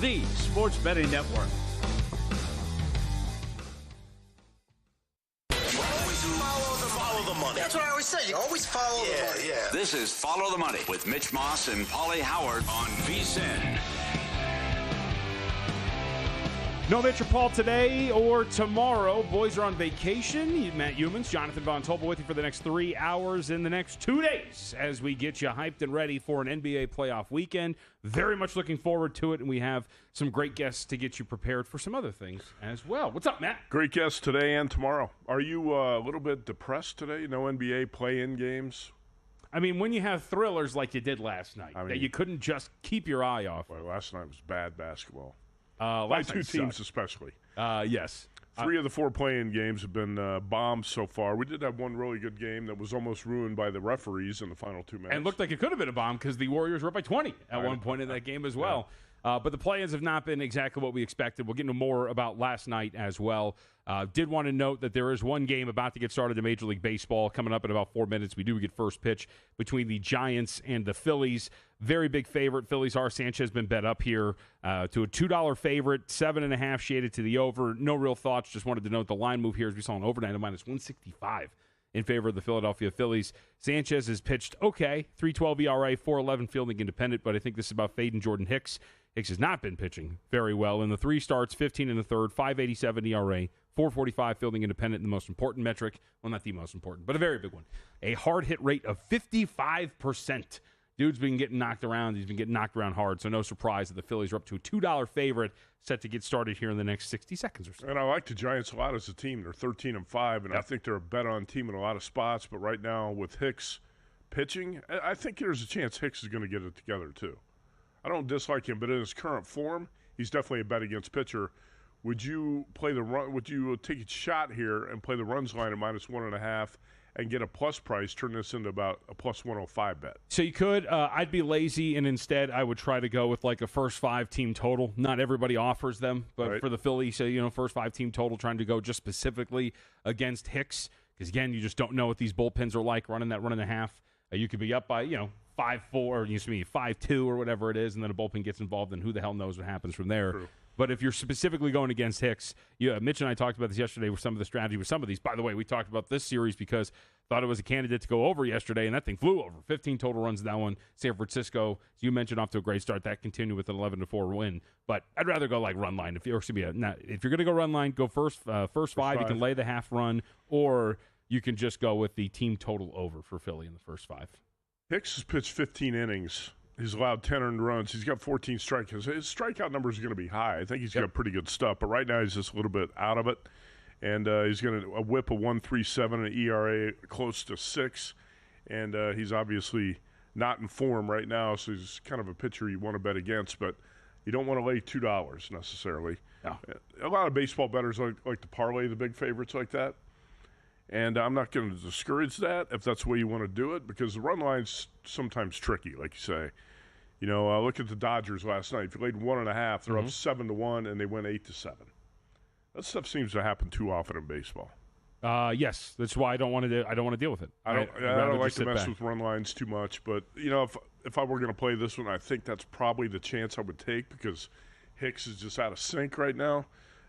the Sports Betting Network. Follow the money. That's what I always say. You always follow the money. Yeah. This is Follow the Money with Mitch Moss and Paulie Howard on Vsin. No Mitch or Paul today or tomorrow. Boys are on vacation. Matt Youmans, Jonathan Von Tobel with you for the next 3 hours in the next 2 days as we get you hyped and ready for an NBA playoff weekend. Very much looking forward to it, and we have some great guests to get you prepared for some other things as well. What's up, Matt? Great guests today and tomorrow. Are you a little bit depressed today? No NBA play-in games? I mean, when you have thrillers like you did last night, that you couldn't just keep your eye off. Well, last night was bad basketball. By two teams especially. Yes. 3 of the 4 play-in games have been bombed so far. We did have one really good game that was almost ruined by the referees in the final 2 minutes. And looked like it could have been a bomb because the Warriors were up by 20 at one point in that game as well. But the play-ins have not been exactly what we expected. We'll get into more about last night as well. Did want to note that there is one game about to get started in Major League Baseball coming up in about 4 minutes. We do get first pitch between the Giants and the Phillies. Very big favorite. Phillies are. Sanchez been bet up here to a $2 favorite, 7.5 shaded to the over. No real thoughts. Just wanted to note the line move here as we saw an overnight of minus 165 in favor of the Philadelphia Phillies. Sanchez has pitched okay, 3.12 ERA, 4.11 fielding independent, but I think this is about fading Jordan Hicks. Hicks has not been pitching very well. In the 3 starts, 15 in the third, 5.87 ERA, 4.45 fielding independent, the most important metric. Well, not the most important, but a very big one. A hard hit rate of 55%. Dude's been getting knocked around. He's been getting knocked around hard, so no surprise that the Phillies are up to a $2 favorite, set to get started here in the next 60 seconds or so. And I like the Giants a lot as a team. They're 13-5, and I think they're a bet-on team in a lot of spots. But right now with Hicks pitching, I think there's a chance Hicks is going to get it together too. I don't dislike him, but in his current form, he's definitely a bet against pitcher. Would you play the run? Would you take a shot here and play the runs line at minus 1.5 and get a plus price? Turn this into about a plus 105 bet. So you could. I'd be lazy, and instead I would try to go with like a first 5 team total. Not everybody offers them, but for the Phillies, first 5 team total, trying to go just specifically against Hicks because again, you just don't know what these bullpens are like running that 1.5. You could be up by 5-4, 5-2 or whatever it is, and then a bullpen gets involved, and who the hell knows what happens from there. True. But if you're specifically going against Hicks, Mitch and I talked about this yesterday with some of the strategy with some of these. By the way, we talked about this series because thought it was a candidate to go over yesterday, and that thing flew over. 15 total runs in that one. San Francisco, as you mentioned, off to a great start. That continued with an 11-4 win. But I'd rather go like run line. If you're going to go run line, go first 5. You can lay the half run, or you can just go with the team total over for Philly in the first 5. Hicks has pitched 15 innings. He's allowed 10 earned runs. He's got 14 strikeouts. His strikeout numbers are going to be high. I think he's got pretty good stuff, but right now he's just a little bit out of it. And he's going to whip a 1.37 and an ERA close to 6. And he's obviously not in form right now, so he's kind of a pitcher you want to bet against, but you don't want to lay $2 necessarily. No. A lot of baseball bettors like to parlay the big favorites like that. And I'm not going to discourage that if that's the way you want to do it, because the run line's sometimes tricky, like you say. Look at the Dodgers last night. If you laid 1.5, they're up 7-1, and they win 8-7. That stuff seems to happen too often in baseball. Yes, that's why I don't want to deal with it. I don't like to mess with run lines too much, but if I were going to play this one, I think that's probably the chance I would take because Hicks is just out of sync right now.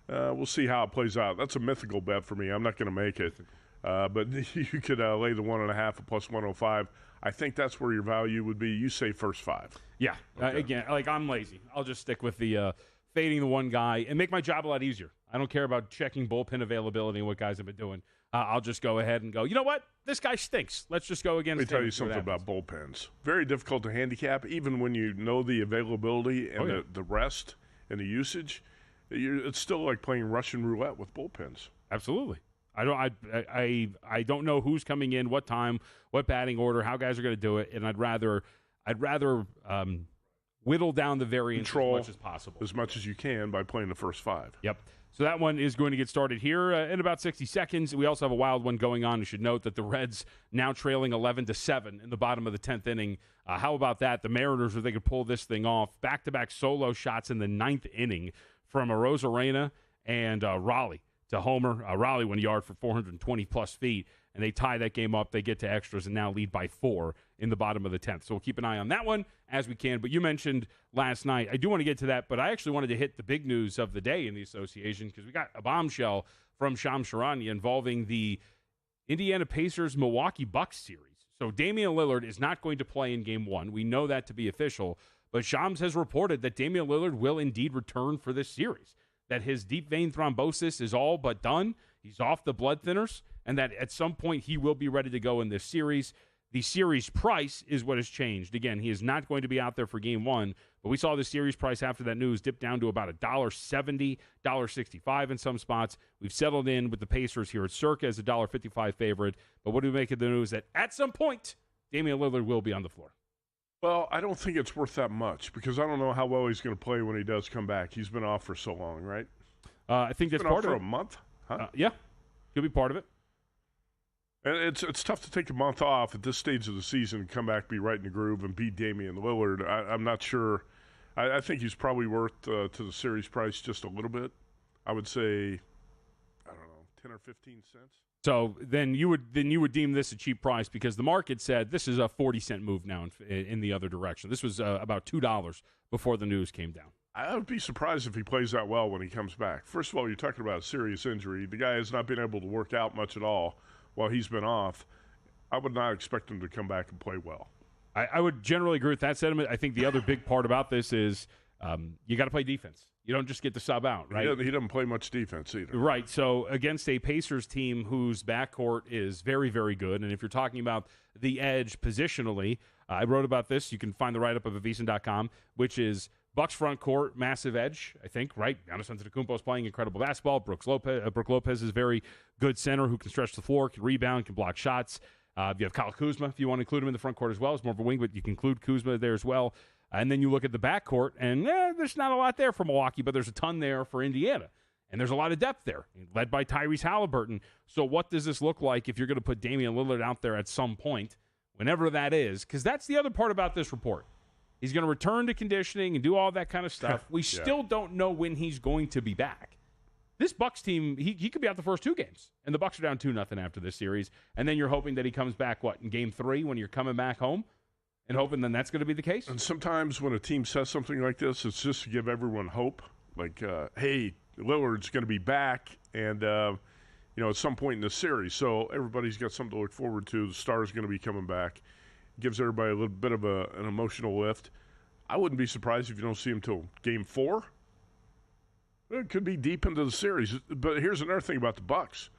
We'll see how it plays out. That's a mythical bet for me. I'm not going to make it. But you could lay the 1.5 at plus 105. I think that's where your value would be. You say first 5. Yeah. Okay. Again, I'm lazy. I'll just stick with the fading the one guy and make my job a lot easier. I don't care about checking bullpen availability and what guys have been doing. I'll just go ahead and go, you know what? This guy stinks. Let's just go against him. Let me tell you something about bullpens. Very difficult to handicap, even when you know the availability and the rest and the usage. It's still like playing Russian roulette with bullpens. Absolutely. I don't know who's coming in, what time, what batting order, how guys are going to do it, and I'd rather whittle down the variance as much as possible, as much as you can by playing the first 5. Yep. So that one is going to get started here in about 60 seconds. We also have a wild one going on. You should note that the Reds now trailing 11-7 in the bottom of the 10th inning. How about that? The Mariners, if they could pull this thing off, back-to-back solo shots in the 9th inning from Arozarena and Raleigh to homer. Raleigh went yard for 420-plus feet, and they tie that game up. They get to extras and now lead by 4 in the bottom of the 10th. So we'll keep an eye on that one as we can. But you mentioned last night. I do want to get to that, but I actually wanted to hit the big news of the day in the association because we got a bombshell from Shams Charania involving the Indiana Pacers-Milwaukee Bucks series. So Damian Lillard is not going to play in Game 1. We know that to be official. But Shams has reported that Damian Lillard will indeed return for this series, that his deep vein thrombosis is all but done. He's off the blood thinners, and that at some point he will be ready to go in this series. The series price is what has changed. Again, he is not going to be out there for Game 1, but we saw the series price after that news dip down to about $1.70, $1.65 in some spots. We've settled in with the Pacers here at circa as a $1.55 favorite. But what do we make of the news that at some point Damian Lillard will be on the floor? Well, I don't think it's worth that much because I don't know how well he's going to play when he does come back. He's been off for so long, right? I think that's been part off of for a month. Huh? Yeah, could be part of it. And it's tough to take a month off at this stage of the season and come back, be right in the groove, and beat Damian Lillard. I'm not sure. I think he's probably worth to the series price just a little bit. I would say, I don't know, 10 or 15 cents. So then you would deem this a cheap price because the market said this is a 40-cent move now in the other direction. This was about $2 before the news came down. I would be surprised if he plays that well when he comes back. First of all, you're talking about a serious injury. The guy has not been able to work out much at all while he's been off. I would not expect him to come back and play well. I would generally agree with that sentiment. I think the other big part about this is you got to play defense. You don't just get to sub out, right? He doesn't play much defense either. Right. So against a Pacers team whose backcourt is very, very good, and if you're talking about the edge positionally, I wrote about this. You can find the write-up of Vsin.com, which is Bucks front court, massive edge, I think, right? Giannis Antetokounmpo is playing incredible basketball. Brook Lopez is very good center who can stretch the floor, can rebound, can block shots. You have Kyle Kuzma, if you want to include him in the front court as well. He's more of a wing, but you can include Kuzma there as well. And then you look at the backcourt, and there's not a lot there for Milwaukee, but there's a ton there for Indiana. And there's a lot of depth there, led by Tyrese Halliburton. So what does this look like if you're going to put Damian Lillard out there at some point, whenever that is? Because that's the other part about this report. He's going to return to conditioning and do all that kind of stuff. We still don't know when he's going to be back. This Bucks team, he could be out the first 2 games, and the Bucks are down 2-0 after this series. And then you're hoping that he comes back, in Game 3 when you're coming back home? And hoping then that's going to be the case? And sometimes when a team says something like this, it's just to give everyone hope. Like, hey, Lillard's going to be back, and, at some point in the series. So everybody's got something to look forward to. The star's going to be coming back. Gives everybody a little bit of an emotional lift. I wouldn't be surprised if you don't see him until Game 4. It could be deep into the series. But here's another thing about the Bucks.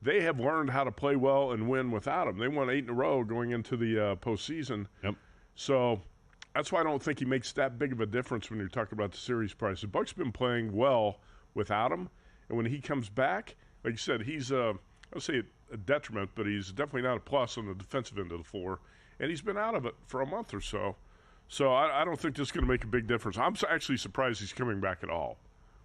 They have learned how to play well and win without him. They won 8 in a row going into the postseason. Yep. So that's why I don't think he makes that big of a difference when you're talking about the series price. The Bucks have been playing well without him, and when he comes back, like you said, he's I'll say a detriment, but he's definitely not a plus on the defensive end of the floor, and he's been out of it for a month or so. So I don't think this is going to make a big difference. I'm actually surprised he's coming back at all,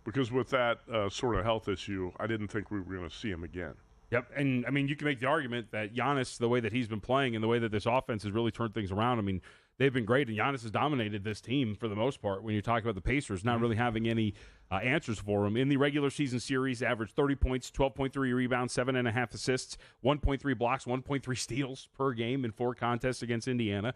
because with that sort of health issue, I didn't think we were going to see him again. Yep, and, you can make the argument that Giannis, the way that he's been playing and the way that this offense has really turned things around, they've been great, and Giannis has dominated this team for the most part when you talk about the Pacers, not really having any answers for him. In the regular season series, averaged 30 points, 12.3 rebounds, 7.5 assists, 1.3 blocks, 1.3 steals per game in 4 contests against Indiana.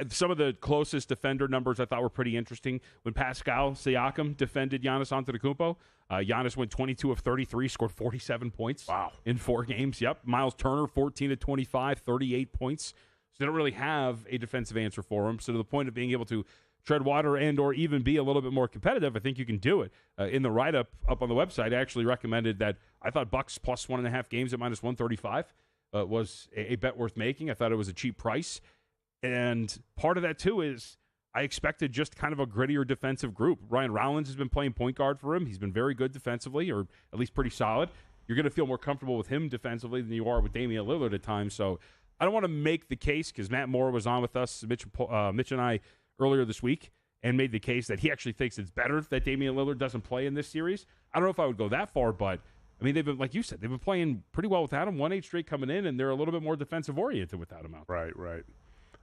Some of the closest defender numbers I thought were pretty interesting. When Pascal Siakam defended Giannis Antetokounmpo, Giannis went 22 of 33, scored 47 points in 4 games. Yep. Miles Turner, 14 of 25, 38 points. So they don't really have a defensive answer for him. So to the point of being able to tread water and or even be a little bit more competitive, I think you can do it. In the write-up up on the website, I actually recommended that I thought Bucks plus 1.5 games at minus 135 was a bet worth making. I thought it was a cheap price. And part of that, too, is I expected just kind of a grittier defensive group. Ryan Rollins has been playing point guard for him. He's been very good defensively, or at least pretty solid. You're going to feel more comfortable with him defensively than you are with Damian Lillard at times. So I don't want to make the case, because Matt Moore was on with us, Mitch and I, earlier this week, and made the case that he actually thinks it's better that Damian Lillard doesn't play in this series. I don't know if I would go that far, but, they've been, like you said, they've been playing pretty well without him, 1-8 straight coming in, and they're a little bit more defensive-oriented without him out there. Right.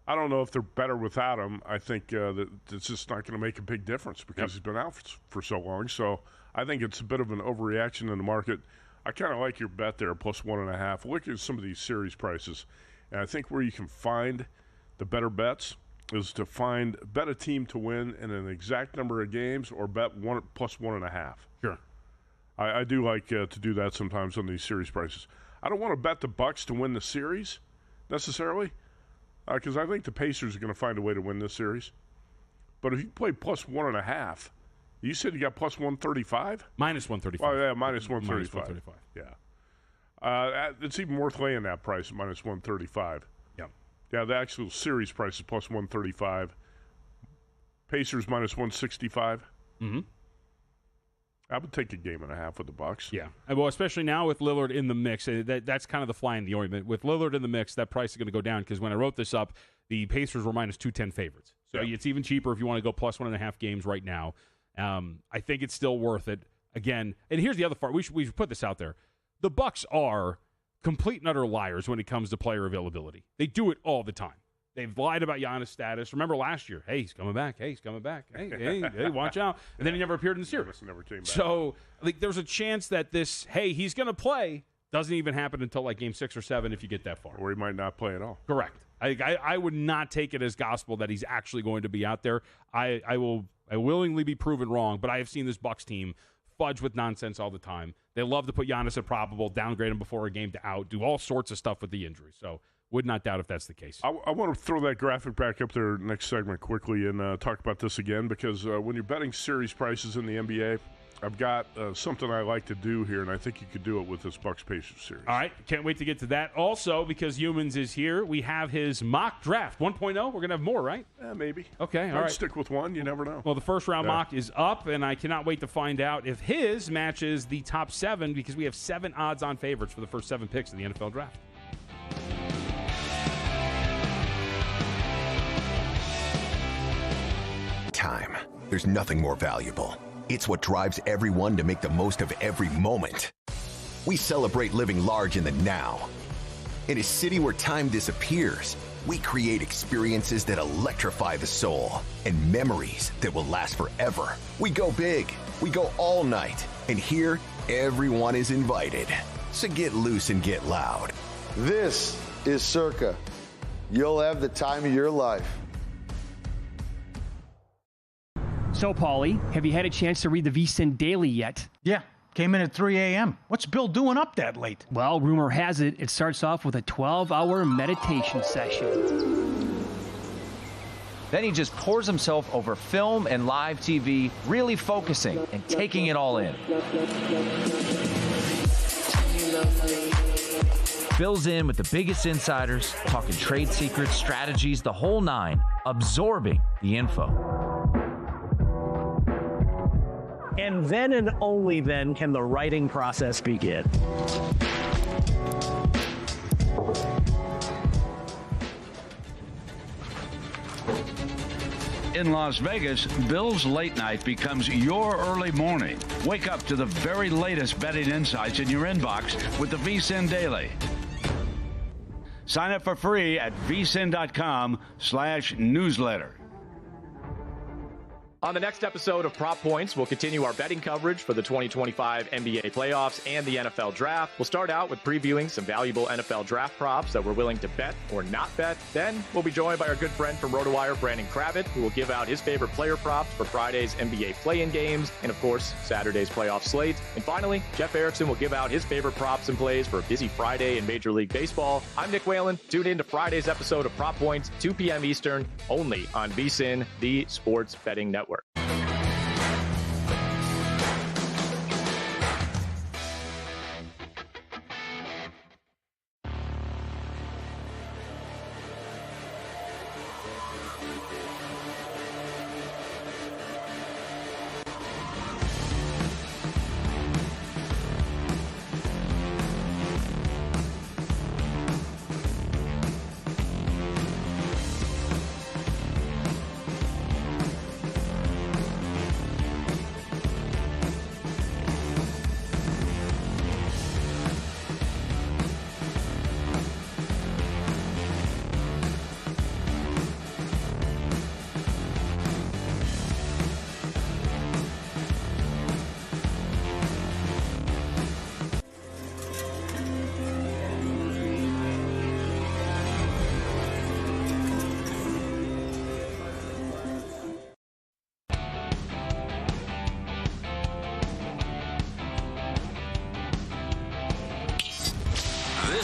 I don't know if they're better without him. I think that it's just not going to make a big difference because he's been out for so long. So I think it's a bit of an overreaction in the market. I kind of like your bet there, plus 1.5. Look at some of these series prices, and I think where you can find the better bets is to bet a team to win in an exact number of games, or bet plus 1.5. Sure. I do like to do that sometimes on these series prices. I don't want to bet the Bucks to win the series necessarily, because I think the Pacers are going to find a way to win this series. But if you play plus 1.5, you said you got plus 135? Minus 135. Oh, yeah, minus 135. Minus 135. Yeah. It's even worth laying that price at minus 135. Yeah. Yeah, the actual series price is plus 135. Pacers minus 165. Mm-hmm. I would take a game and a half with the Bucks. Yeah. Well, especially now with Lillard in the mix. That's kind of the fly in the ointment. With Lillard in the mix, that price is going to go down because when I wrote this up, the Pacers were minus 210 favorites. So it's even cheaper if you want to go plus 1.5 games right now. I think it's still worth it. Again, and here's the other part. We should put this out there. The Bucks are complete and utter liars when it comes to player availability. They do it all the time. They've lied about Giannis' status. Remember last year? Hey, he's coming back. Hey, he's coming back. Hey, watch out. And then he never appeared in the series. Never came back. So there's a chance that this, hey, he's going to play, doesn't even happen until like game 6 or 7 if you get that far. Or he might not play at all. Correct. I would not take it as gospel that he's actually going to be out there. I will willingly be proven wrong, but I have seen this Bucks team fudge with nonsense all the time. They love to put Giannis at probable, downgrade him before a game to out, do all sorts of stuff with the injury. So would not doubt if that's the case. I want to throw that graphic back up there next segment quickly and talk about this again, because when you're betting series prices in the NBA, I've got something I like to do here, and I think you could do it with this Bucks-Pacers series. All right. Can't wait to get to that. Also, because Youmans is here, we have his mock draft 1.0. We're going to have more, right? Maybe. Okay, all I'd right. stick with one. You never know. Well, the first-round mock is up, and I cannot wait to find out if his matches the top 7, because we have 7 odds-on favorites for the first 7 picks of the NFL draft. Time. There's nothing more valuable. It's what drives everyone to make the most of every moment. We celebrate living large in the now. In a city where time disappears, we create experiences that electrify the soul and memories that will last forever. We go big. We go all night. And here, everyone is invited. So get loose and get loud. This is Circa. You'll have the time of your life. So, Paulie, have you had a chance to read the Vsin Daily yet? Yeah, came in at 3 a.m. What's Bill doing up that late? Well, rumor has it starts off with a 12-hour meditation session. Then he just pours himself over film and live TV, really focusing and taking it all in. Fills in with the biggest insiders, talking trade secrets, strategies, the whole nine, absorbing the info. And then and only then can the writing process begin. In Las Vegas, Bill's late night becomes your early morning. Wake up to the very latest betting insights in your inbox with the Vsin Daily. Sign up for free at vsin.com/newsletter. On the next episode of Prop Points, we'll continue our betting coverage for the 2025 NBA playoffs and the NFL draft. We'll start out with previewing some valuable NFL draft props that we're willing to bet or not bet. Then we'll be joined by our good friend from RotoWire, Brandon Kravitz, who will give out his favorite player props for Friday's NBA play-in games and, of course, Saturday's playoff slate. And finally, Jeff Erickson will give out his favorite props and plays for a busy Friday in Major League Baseball. I'm Nick Whalen. Tune in to Friday's episode of Prop Points, 2 p.m. Eastern, only on Vsin, the sports betting network.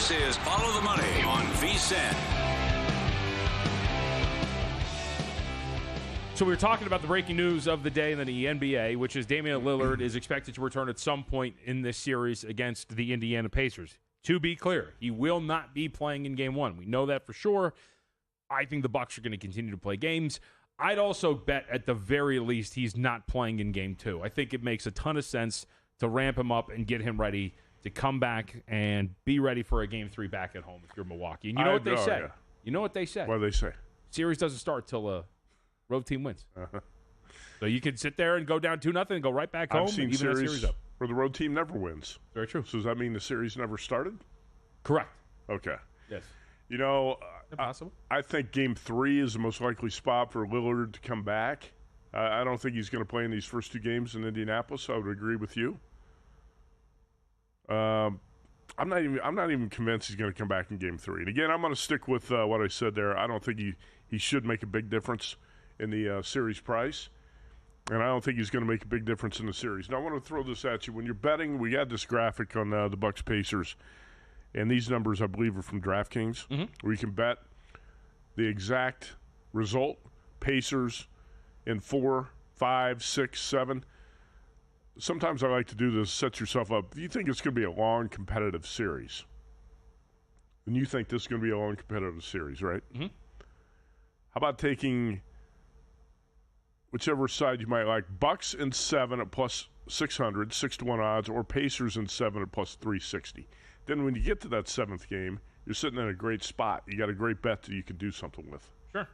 This is Follow the Money on Vsin. So we were talking about the breaking news of the day in the NBA, which is Damian Lillard is expected to return at some point in this series against the Indiana Pacers. To be clear, he will not be playing in Game 1. We know that for sure. I think the Bucks are going to continue to play games. I'd also bet at the very least he's not playing in Game 2. I think it makes a ton of sense to ramp him up and get him ready to come back and be ready for a Game 3 back at home if you're Milwaukee. And you know what they say? Yeah. You know what they say? What do they say? Series doesn't start till road team wins. So you can sit there and go down 2-0 and go right back home. I've seen and even series up. Where the road team never wins. Very true. So does that mean the series never started? Correct. Okay. Yes. You know, impossible. I think Game 3 is the most likely spot for Lillard to come back. I don't think he's going to play in these first 2 games in Indianapolis. So I would agree with you. I'm not even convinced he's going to come back in Game 3. And again, I'm going to stick with what I said there. I don't think he should make a big difference in the series price, and I don't think he's going to make a big difference in the series. Now, I want to throw this at you. When you're betting, we got this graphic on the Bucks Pacers, and these numbers, I believe, are from DraftKings, where you can bet the exact result. Pacers in 4, 5, 6, 7. Sometimes I like to do this, set yourself up. You think it's going to be a long, competitive series, and you think this is going to be a long, competitive series, right? How about taking whichever side you might like, Bucks in 7 at plus 600, 6-1 odds, or Pacers in 7 at plus 360. Then when you get to that 7th game, you're sitting in a great spot. You got a great bet that you can do something with. Sure.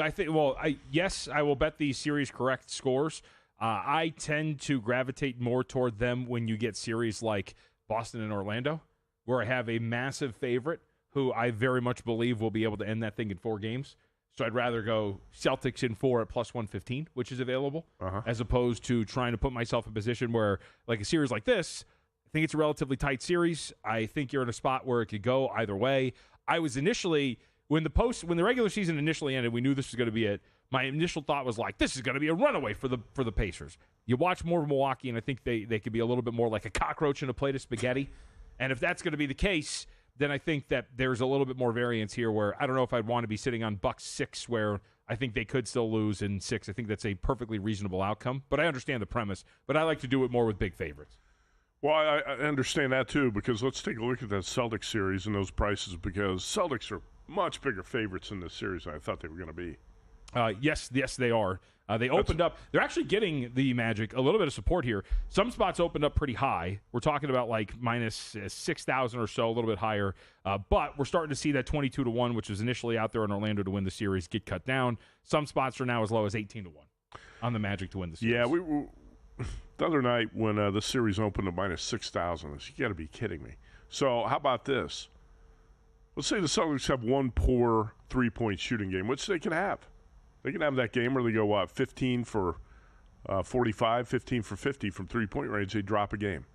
I think. Well, I will bet these series correct scores. I tend to gravitate more toward them when you get series like Boston and Orlando, where I have a massive favorite who I very much believe will be able to end that thing in 4 games. So I'd rather go Celtics in 4 at plus 115, which is available, as opposed to trying to put myself in a position where, like a series like this, I think it's a relatively tight series. I think you're in a spot where it could go either way. I was initially, when the regular season initially ended, we knew this was going to be it. My initial thought was like, this is going to be a runaway for the Pacers. You watch more of Milwaukee, and I think they could be a little bit more like a cockroach in a plate of spaghetti. And if that's going to be the case, then I think that there's a little bit more variance here where I don't know if I'd want to be sitting on Bucks 6 where I think they could still lose in 6. I think that's a perfectly reasonable outcome. But I understand the premise. But I like to do it more with big favorites. Well, I understand that too, because let's take a look at that Celtics series and those prices, because Celtics are much bigger favorites in this series than I thought they were going to be. Yes, they are. They opened up. They're actually getting the Magic a little bit of support here. Some spots opened up pretty high. We're talking about like minus 6,000 or so, a little bit higher. But we're starting to see that 22-1, which was initially out there in Orlando to win the series, get cut down. Some spots are now as low as 18-1 on the Magic to win the series. Yeah, the other night when the series opened at minus 6,000, you got to be kidding me. So how about this? Let's say the Celtics have one poor 3-point shooting game, which they can have. They can have that game where they go, 15 for 45, 15 for 50 from 3-point range. They drop a game.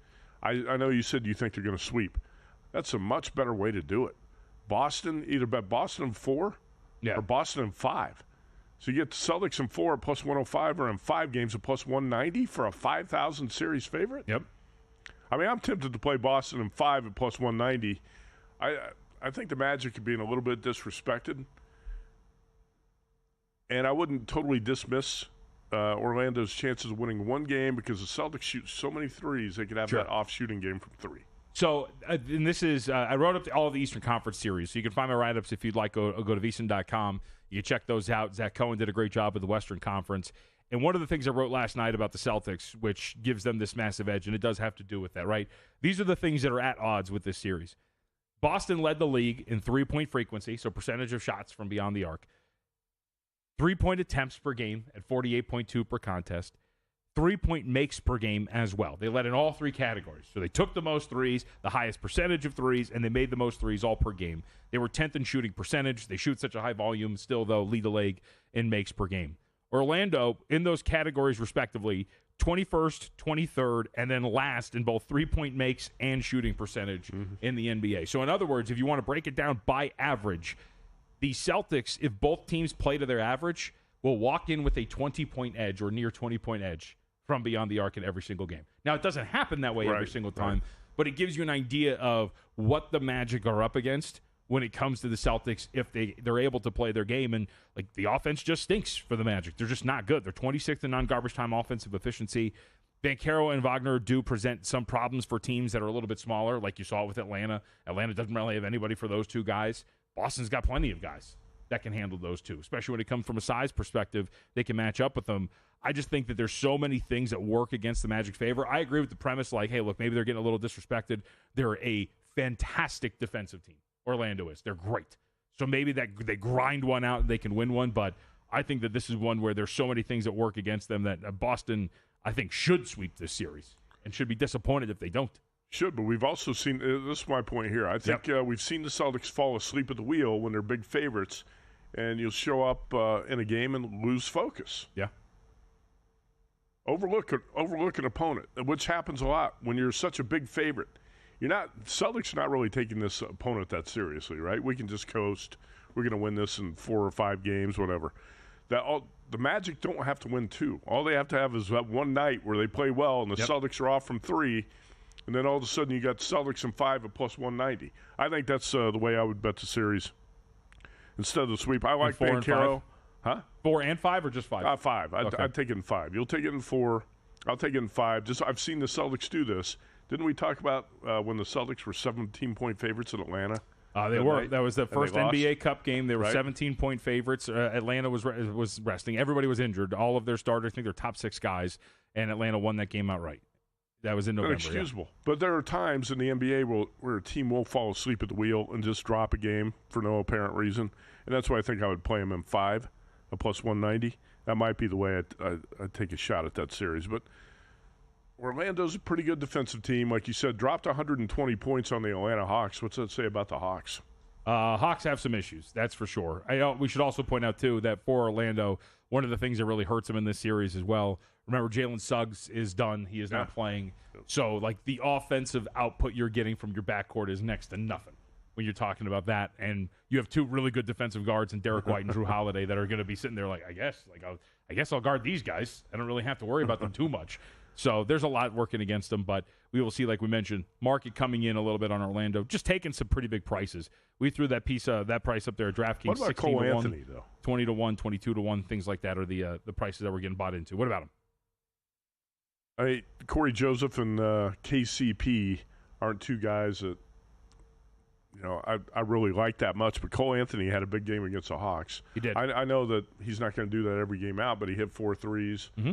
I know you said you think they're going to sweep. That's a much better way to do it. Boston, either bet Boston in 4 or Boston in 5. So you get the Celtics in 4 at plus 105 or in 5 games at plus 190 for a 5,000 series favorite? Yep. I mean, I'm tempted to play Boston in 5 at plus 190. I think the Magic are being a little bit disrespected. And I wouldn't totally dismiss Orlando's chances of winning one game because the Celtics shoot so many threes, they could have that off-shooting game from 3. So, and this is, I wrote up all of the Eastern Conference series, so you can find my write-ups if you'd like. Go to Vsin.com. You can check those out. Zach Cohen did a great job with the Western Conference. And one of the things I wrote last night about the Celtics, which gives them this massive edge, and it does have to do with that, right? These are the things that are at odds with this series. Boston led the league in 3-point frequency, so percentage of shots from beyond the arc. 3-point attempts per game at 48.2 per contest. 3-point makes per game as well. They led in all 3 categories. So they took the most threes, the highest percentage of threes, and they made the most threes all per game. They were 10th in shooting percentage. They shoot such a high volume still, though, lead the league in makes per game. Orlando, in those categories respectively, 21st, 23rd, and then last in both 3-point makes and shooting percentage in the NBA. So in other words, if you want to break it down by average, the Celtics, if both teams play to their average, will walk in with a 20-point edge or near 20-point edge from beyond the arc in every single game. Now, it doesn't happen that way every single time, but it gives you an idea of what the Magic are up against when it comes to the Celtics if they're able to play their game. And like the offense just stinks for the Magic. They're just not good. They're 26th in non-garbage time offensive efficiency. Banchero and Wagner do present some problems for teams that are a little bit smaller, like you saw with Atlanta. Atlanta doesn't really have anybody for those two guys. Boston's got plenty of guys that can handle those two, especially when it comes from a size perspective. They can match up with them. I just think that there's so many things that work against the Magic's favor. I agree with the premise, like, hey, look, maybe they're getting a little disrespected. They're a fantastic defensive team. Orlando is. They're great. So maybe that they grind one out and they can win one, but I think that this is one where there's so many things that work against them that Boston, I think, should sweep this series and should be disappointed if they don't. Should, but we've also seen, this is my point here, I think we've seen the Celtics fall asleep at the wheel when they're big favorites, and you'll show up in a game and lose focus. Yeah. Overlook an opponent, which happens a lot when you're such a big favorite. Celtics are not really taking this opponent that seriously, right? We can just coast. We're going to win this in 4 or 5 games, whatever. The Magic don't have to win 2. All they have to have is that one night where they play well and the Celtics are off from 3, and then all of a sudden you got Celtics in 5 at plus 190. I think that's the way I would bet the series instead of the sweep. I like Banchero. Huh? 4 and 5 or just 5? 5. I'd take it in 5. You'll take it in 4. I'll take it in 5. I've seen the Celtics do this. Didn't we talk about when the Celtics were 17-point favorites in Atlanta? They were. That was the first NBA Cup game. They were 17-point favorites. Atlanta was resting. Everybody was injured. All of their starters, I think their top 6 guys, and Atlanta won that game outright. That was in November. Inexcusable. Yeah. But there are times in the NBA where a team will fall asleep at the wheel and just drop a game for no apparent reason, and that's why I think I would play them in 5, a plus 190. That might be the way I'd take a shot at that series, but Orlando's a pretty good defensive team. Like you said, dropped 120 points on the Atlanta Hawks. What's that say about the Hawks? Hawks have some issues, that's for sure. We should also point out, too, that for Orlando, one of the things that really hurts them in this series as well, remember Jalen Suggs is done. He is not playing. So, like, the offensive output you're getting from your backcourt is next to nothing when you're talking about that. And you have 2 really good defensive guards in Derek White and Drew Holiday that are going to be sitting there like, I guess I'll guard these guys. I don't really have to worry about them too much. So there's a lot working against them, but we will see, like we mentioned, market coming in a little bit on Orlando, just taking some pretty big prices. We threw that price up there at DraftKings. What about Cole Anthony, though? 20-1, 22-1, things like that are the prices that we're getting bought into. What about him? Corey Joseph and KCP aren't 2 guys that I really like that much, but Cole Anthony had a big game against the Hawks. He did. I know that he's not going to do that every game out, but he hit 4 threes. Mm-hmm.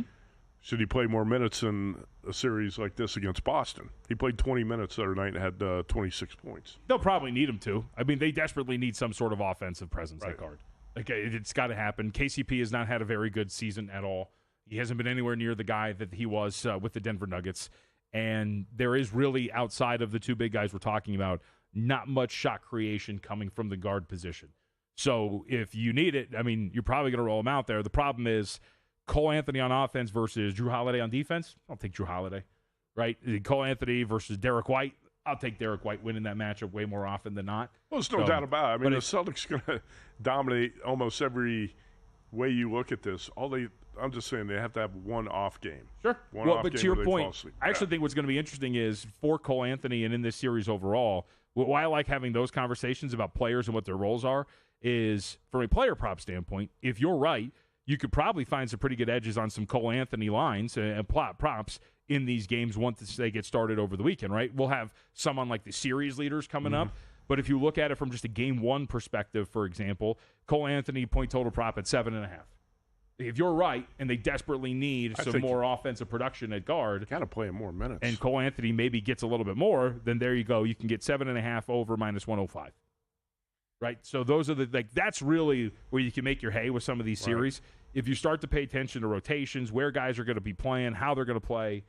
Should he play more minutes in a series like this against Boston? He played 20 minutes the other night and had 26 points. They'll probably need him to. I mean, they desperately need some sort of offensive presence at guard. Like, it's got to happen. KCP has not had a very good season at all. He hasn't been anywhere near the guy that he was with the Denver Nuggets. And there is really, outside of the 2 big guys we're talking about, not much shot creation coming from the guard position. So if you need it, I mean, you're probably going to roll him out there. The problem is Cole Anthony on offense versus Drew Holiday on defense. I'll take Drew Holiday, right? Cole Anthony versus Derek White. I'll take Derek White winning that matchup way more often than not. Well, there's no doubt about it. I mean, the Celtics going to dominate almost every way you look at this. I'm just saying they have to have one off game. Sure. But to your point, I actually think what's going to be interesting is for Cole Anthony and in this series overall, why I like having those conversations about players and what their roles are is from a player prop standpoint, if you're right, you could probably find some pretty good edges on some Cole Anthony lines and props in these games once they get started over the weekend, right? We'll have someone like the series leaders coming up. But if you look at it from just a game 1 perspective, for example, Cole Anthony point total prop at 7.5. If you're right and they desperately need some more offensive production at guard, got to play him more minutes. And Cole Anthony maybe gets a little bit more, then there you go. You can get 7.5 over minus 105. Right? So those are that's really where you can make your hay with some of these series. If you start to pay attention to rotations, where guys are going to be playing, how they're going to play.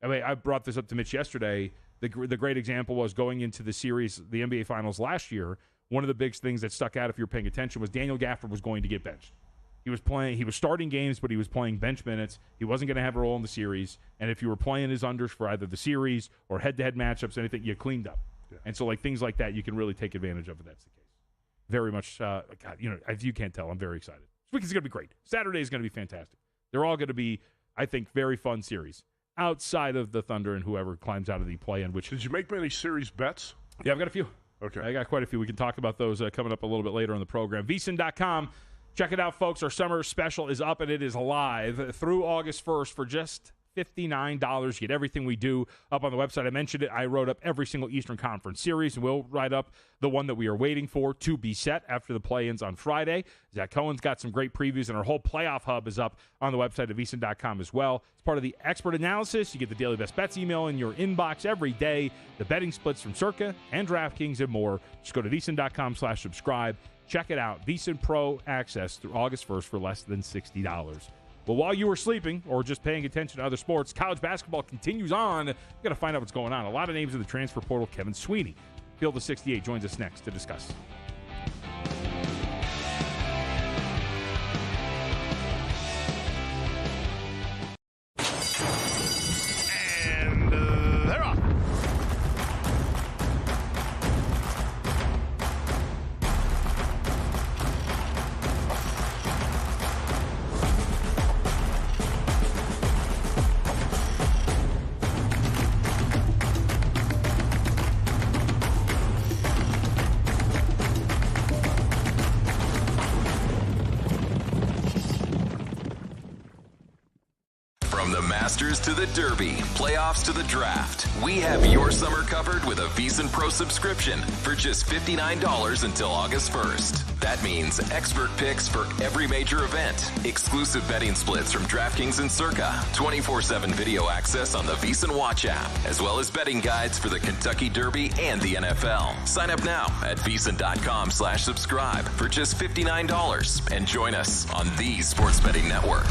I mean, I brought this up to Mitch yesterday. The great example was going into the series, the NBA Finals last year, one of the big things that stuck out if you're paying attention was Daniel Gafford was going to get benched. He was starting games, but he was playing bench minutes. He wasn't going to have a role in the series. And if you were playing his unders for either the series or head-to-head matchups, anything, you cleaned up. Yeah. And so, things like that, you can really take advantage of if that's the case. Very much, if you can't tell, I'm very excited. This week is going to be great. Saturday is going to be fantastic. They're all going to be, I think, very fun series. outside of the Thunder and whoever climbs out of the play-in. Did you make many series bets? Yeah, I've got a few. Okay. I got quite a few. We can talk about those coming up a little bit later on the program. Vsin.com. Check it out, folks. Our summer special is up, and it is live through August 1st for just $59. You get everything we do up on the website. I mentioned it. I wrote up every single Eastern Conference series, and we'll write up the one that we are waiting for to be set after the play-ins on Friday. Zach Cohen's got some great previews, and our whole playoff hub is up on the website at Vsin.com as well. It's part of the expert analysis. You get the Daily Best Bets email in your inbox every day, the betting splits from Circa and DraftKings and more. Just go to Vsin.com/subscribe. Check it out. Vsin Pro access through August 1st for less than $60. Well, while you were sleeping or just paying attention to other sports, college basketball continues on. We've got to find out what's going on. A lot of names in the transfer portal. Kevin Sweeney, Field of 68, joins us next to discuss. And they're off. Masters to the Derby, playoffs to the draft. We have your summer covered with a Vsin Pro subscription for just $59 until August 1st. That means expert picks for every major event, exclusive betting splits from DraftKings and Circa, 24/7 video access on the Vsin Watch app, as well as betting guides for the Kentucky Derby and the NFL. Sign up now at Vsin.com/subscribe for just $59 and join us on the Sports Betting Network.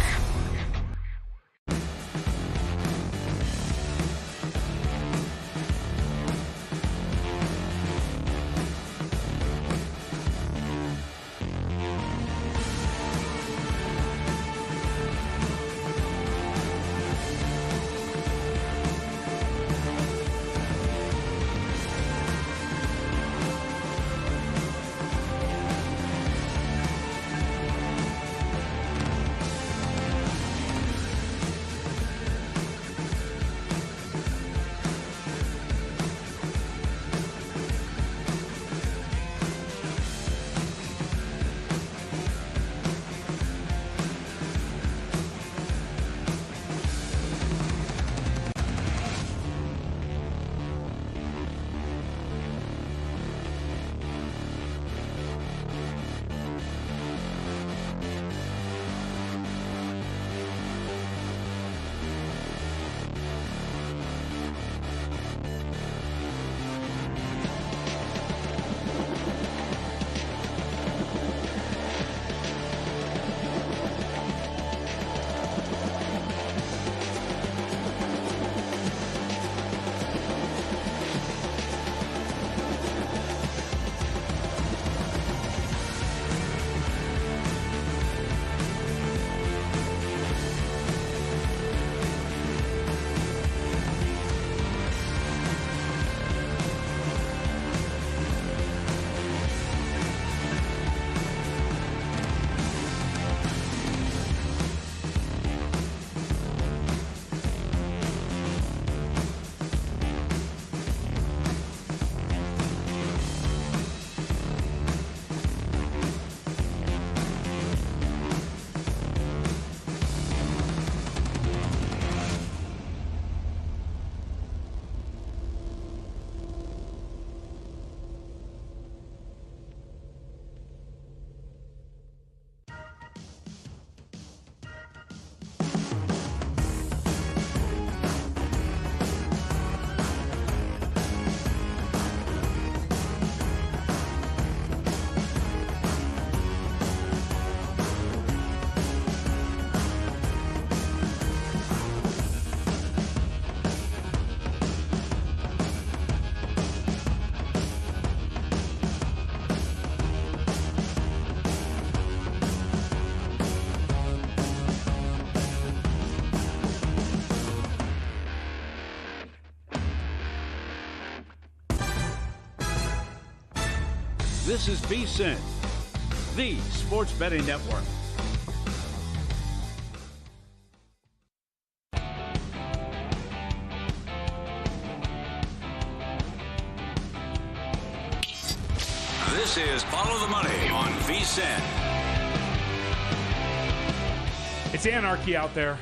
This is Vsin, the Sports Betting Network. This is Follow the Money on Vsin. It's anarchy out there.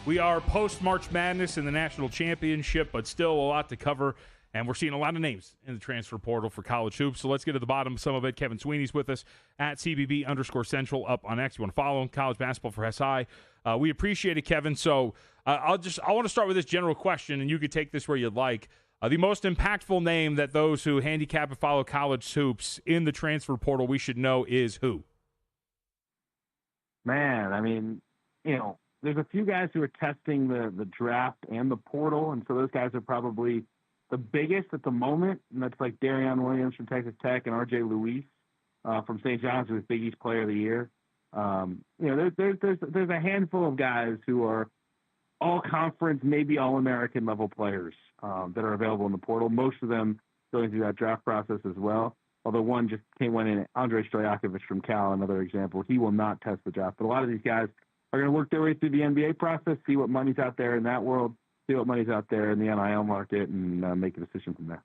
We are post-March Madness in the National Championship, but still a lot to cover. And we're seeing a lot of names in the transfer portal for college hoops. So let's get to the bottom of some of it. Kevin Sweeney's with us at CBB_Central up on X. You want to follow him? College basketball for SI. We appreciate it, Kevin. So I want to start with this general question, and you could take this where you'd like. The most impactful name that those who handicap and follow college hoops in the transfer portal we should know is who? Man, I mean, there's a few guys who are testing the draft and the portal, and so those guys are probably the biggest at the moment, and that's like Darion Williams from Texas Tech and R.J. Luis from St. John's, who was Big East Player of the Year. There's a handful of guys who are all conference, maybe all American level players that are available in the portal. Most of them going through that draft process as well. Although one just went in, Andrei Stojakovic from Cal, another example. He will not test the draft, but a lot of these guys are going to work their way through the NBA process, see what money's out there in that world, see what money's out there in the NIL market, and make a decision from there.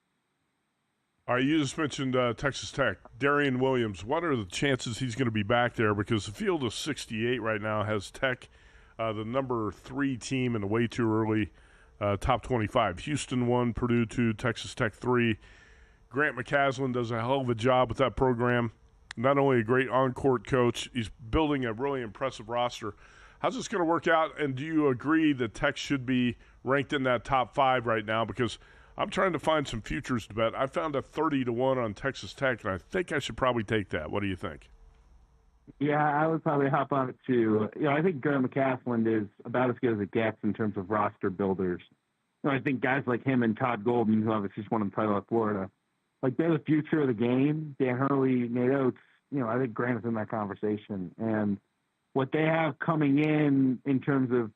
All right, you just mentioned Texas Tech. Darion Williams, what are the chances he's going to be back there? Because the field of 68 right now has Tech, the number 3 team in the way too early top 25. Houston 1, Purdue 2, Texas Tech 3. Grant McCaslin does a hell of a job with that program. Not only a great on-court coach, he's building a really impressive roster. How's this going to work out, and do you agree that Tech should be ranked in that top 5 right now? Because I'm trying to find some futures to bet. I found a 30-1 on Texas Tech, and I think I should probably take that. What do you think? Yeah, I would probably hop on it too. I think Grant McCaslin is about as good as it gets in terms of roster builders. I think guys like him and Todd Golden, who obviously just won the title at Florida, like they're the future of the game. Dan Hurley, Nate Oates, I think Grant is in that conversation. And what they have coming in terms of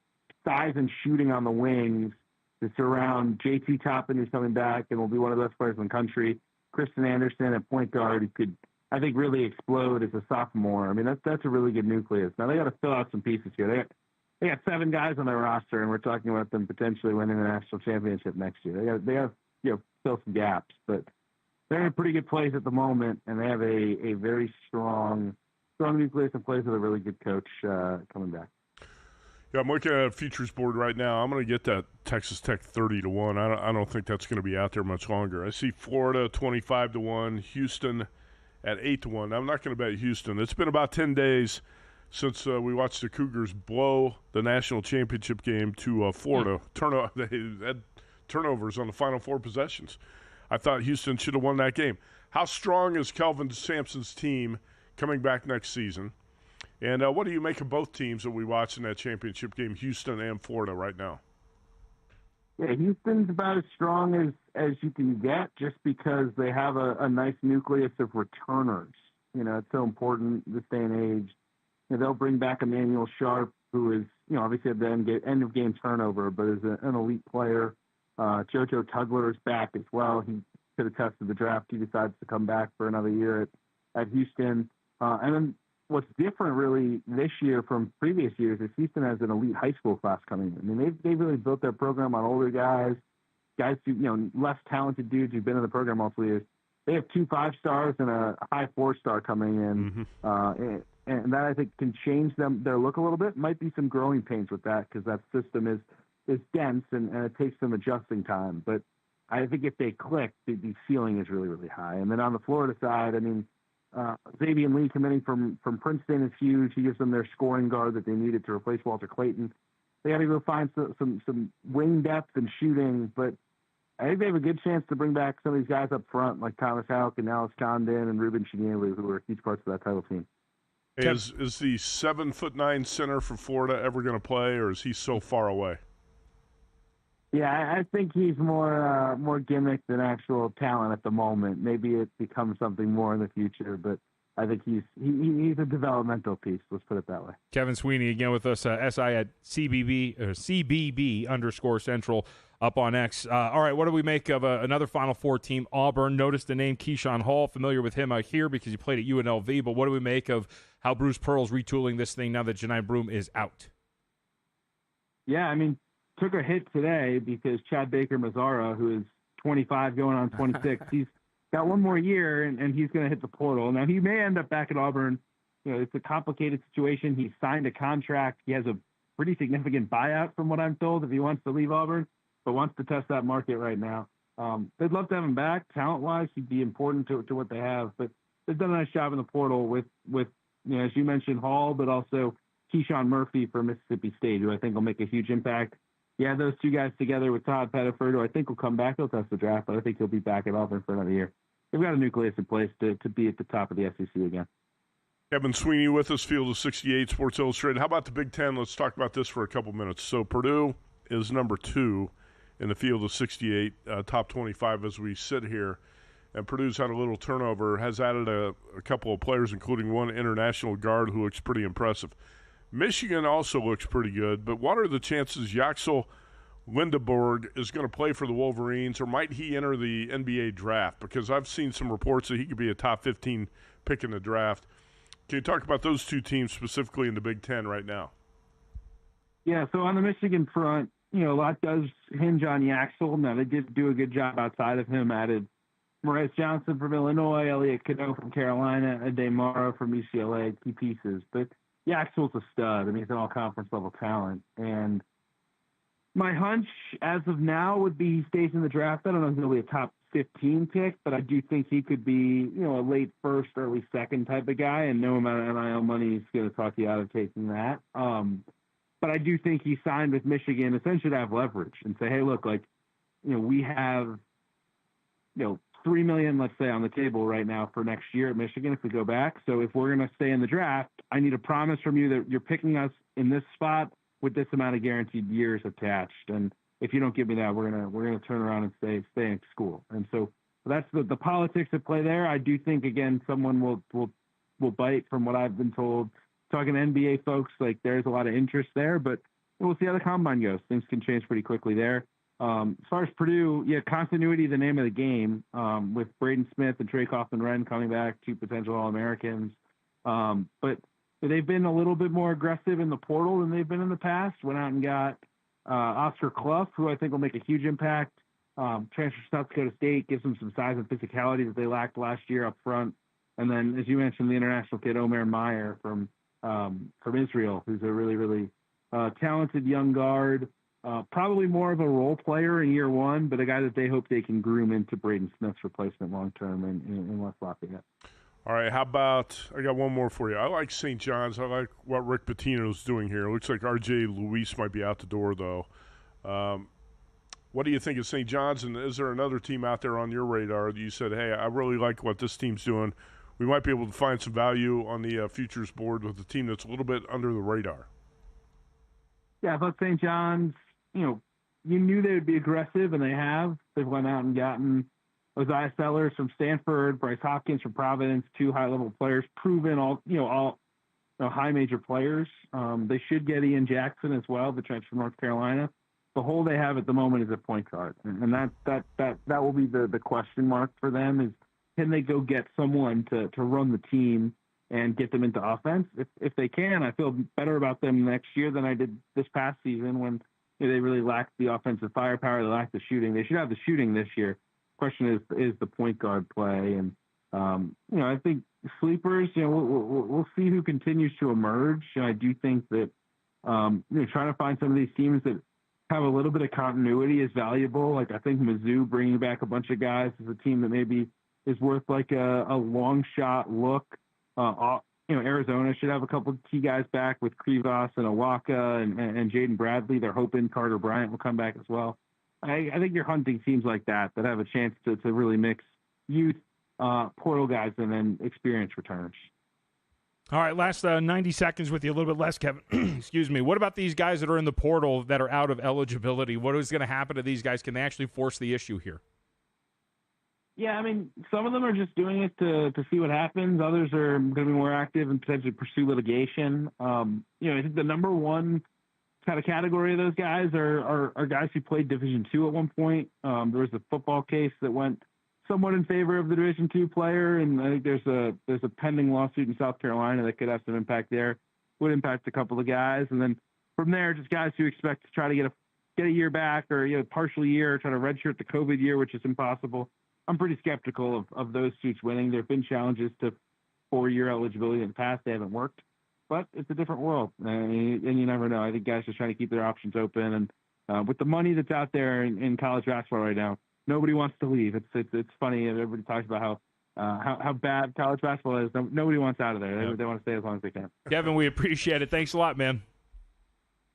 size and shooting on the wings, it's around JT Toppin, who's coming back and will be one of the best players in the country. Kristen Anderson at point guard, who could, I think, really explode as a sophomore. I mean, that's a really good nucleus. Now they got to fill out some pieces here. They got 7 guys on their roster, and we're talking about them potentially winning the national championship next year. They have fill some gaps, but they're in a pretty good place at the moment, and they have a very strong nucleus of players with a really good coach coming back. Yeah, I'm looking at a futures board right now. I'm going to get that Texas Tech 30-1. I don't think that's going to be out there much longer. I see Florida 25-1, Houston at 8-1. I'm not going to bet Houston. It's been about 10 days since we watched the Cougars blow the national championship game to Florida. They had turnovers on the final 4 possessions. I thought Houston should have won that game. How strong is Kelvin Sampson's team coming back next season? And what do you make of both teams that we watched in that championship game, Houston and Florida, right now? Yeah, Houston's about as strong as you can get just because they have a nice nucleus of returners. It's so important this day and age. They'll bring back Emmanuel Sharp, who is, obviously at the end of game turnover, but is an elite player. JoJo Tugler is back as well. He could have tested the draft. He decides to come back for another year at Houston. And then what's different really this year from previous years is Houston has an elite high school class coming in. I mean, they've really built their program on older guys who, less talented dudes who've been in the program multiple years. They have 2 5-stars and a high 4-star coming in. Mm-hmm. And that, I think, can change their look a little bit. Might be some growing pains with that because that system is dense and it takes some adjusting time. But I think if they click, the ceiling is really, really high. And then on the Florida side, I mean, Xavier Lee committing from Princeton is huge. He gives them their scoring guard that they needed to replace Walter Clayton. They got to go find some wing depth and shooting, but I think they have a good chance to bring back some of these guys up front, like Thomas Houck and Alex Condon and Ruben Chinielu, who are huge parts of that title team. Is the 7'9" center for Florida ever going to play, or is he so far away? Yeah, I think he's more gimmick than actual talent at the moment. Maybe it becomes something more in the future, but I think he's a developmental piece. Let's put it that way. Kevin Sweeney again with us, SI at CBB_Central up on X. All right, what do we make of another Final Four team, Auburn? Noticed the name Keyshawn Hall, familiar with him here because he played at UNLV, but what do we make of how Bruce Pearl's retooling this thing now that Janai Broome is out? Yeah, I mean, took a hit today because Chad Baker Mazzara, who is 25 going on 26, he's got one more year, and he's going to hit the portal. Now, he may end up back at Auburn. It's a complicated situation. He signed a contract. He has a pretty significant buyout, from what I'm told, if he wants to leave Auburn, but wants to test that market right now. They'd love to have him back. Talent-wise, he'd be important to what they have, but they've done a nice job in the portal with as you mentioned, Hall, but also Keyshawn Murphy for Mississippi State, who I think will make a huge impact. Yeah, those two guys together with Todd Pettiford, who I think will come back. He'll test the draft, but I think he'll be back at Auburn for another year. They've got a nucleus in place to be at the top of the SEC again. Kevin Sweeney with us, Field of 68, Sports Illustrated. How about the Big Ten? Let's talk about this for a couple minutes. So Purdue is number 2 in the Field of 68, top 25 as we sit here. And Purdue's had a little turnover, has added a couple of players, including one international guard who looks pretty impressive. Michigan also looks pretty good, but what are the chances Yaxel Lindeborg is going to play for the Wolverines, or might he enter the NBA draft? Because I've seen some reports that he could be a top 15 pick in the draft. Can you talk about those two teams specifically in the Big Ten right now? Yeah, so on the Michigan front, a lot does hinge on Yaxel. Now, they did do a good job outside of him, added Maurice Johnson from Illinois, Elliot Cadeau from Carolina, Ade Mara from UCLA, key pieces. But Yaxel's a stud. I mean, he's an all-conference level talent. And my hunch as of now would be he stays in the draft. I don't know if he'll be a top 15 pick, but I do think he could be, a late first, early second type of guy, and no amount of NIL money is going to talk you out of taking that. But I do think he signed with Michigan essentially to have leverage and say, hey, look, we have, $3 million, let's say, on the table right now for next year at Michigan if we go back. So if we're going to stay in the draft, I need a promise from you that you're picking us in this spot with this amount of guaranteed years attached. And if you don't give me that, we're gonna turn around and stay in school. And so that's the politics at play there. I do think, again, someone will bite, from what I've been told. Talking to NBA folks, there's a lot of interest there, but we'll see how the combine goes. Things can change pretty quickly there. As far as Purdue, continuity, the name of the game, with Braden Smith and Trey Kaufman-Renn coming back, 2 potential All-Americans. But they've been a little bit more aggressive in the portal than they've been in the past. Went out and got Oscar Clough, who I think will make a huge impact. Transfer to South Dakota State, gives them some size and physicality that they lacked last year up front. And then, as you mentioned, the international kid, Omer Meyer from Israel, who's a really, really talented young guard. Probably more of a role player in year one, but a guy that they hope they can groom into Braden Smith's replacement long-term in West Lafayette. All right, how about – I got one more for you. I like St. John's. I like what Rick Pitino's doing here. It looks like R.J. Luis might be out the door, though. What do you think of St. John's, and is there another team out there on your radar that you said, hey, I really like what this team's doing? We might be able to find some value on the futures board with a team that's a little bit under the radar. Yeah, I thought St. John's, you knew they would be aggressive, and they have. They've went out and gotten Isaiah Sellers from Stanford, Bryce Hopkins from Providence, 2 high-level players, proven all high major players. They should get Ian Jackson as well, the transfer from North Carolina. The hole they have at the moment is a point guard, and that will be the question mark for them is, can they go get someone to run the team and get them into offense? If they can, I feel better about them next year than I did this past season when they really lacked the offensive firepower. They lacked the shooting. They should have the shooting this year. Question is the point guard play. And, I think sleepers, we'll see who continues to emerge. I do think that, trying to find some of these teams that have a little bit of continuity is valuable. I think Mizzou bringing back a bunch of guys is a team that maybe is worth a long shot look. Arizona should have a couple of key guys back with Krivas and Awaka and Jaden Bradley. They're hoping Carter Bryant will come back as well. I think you're hunting teams like that have a chance to really mix youth, portal guys, and then experienced returners. All right, last 90 seconds with you, a little bit less, Kevin. Excuse me. What about these guys that are in the portal that are out of eligibility? What is going to happen to these guys? Can they actually force the issue here? Yeah, some of them are just doing it to see what happens. Others are going to be more active and potentially pursue litigation. I think the number one kind of category of those guys are guys who played Division II at one point. There was a football case that went somewhat in favor of the Division II player, and I think there's a pending lawsuit in South Carolina that could have some impact there. Would impact a couple of guys, and then from there, just guys who expect to try to get a year back or partial year, try to redshirt the COVID year, which is impossible. I'm pretty skeptical of those suits winning. There have been challenges to 4-year eligibility in the past. They haven't worked, but it's a different world, and you never know. I think guys are trying to keep their options open, and with the money that's out there in college basketball right now, nobody wants to leave. It's funny. Everybody talks about how bad college basketball is. Nobody wants out of there. They want to stay as long as they can. Kevin, we appreciate it. Thanks a lot, man.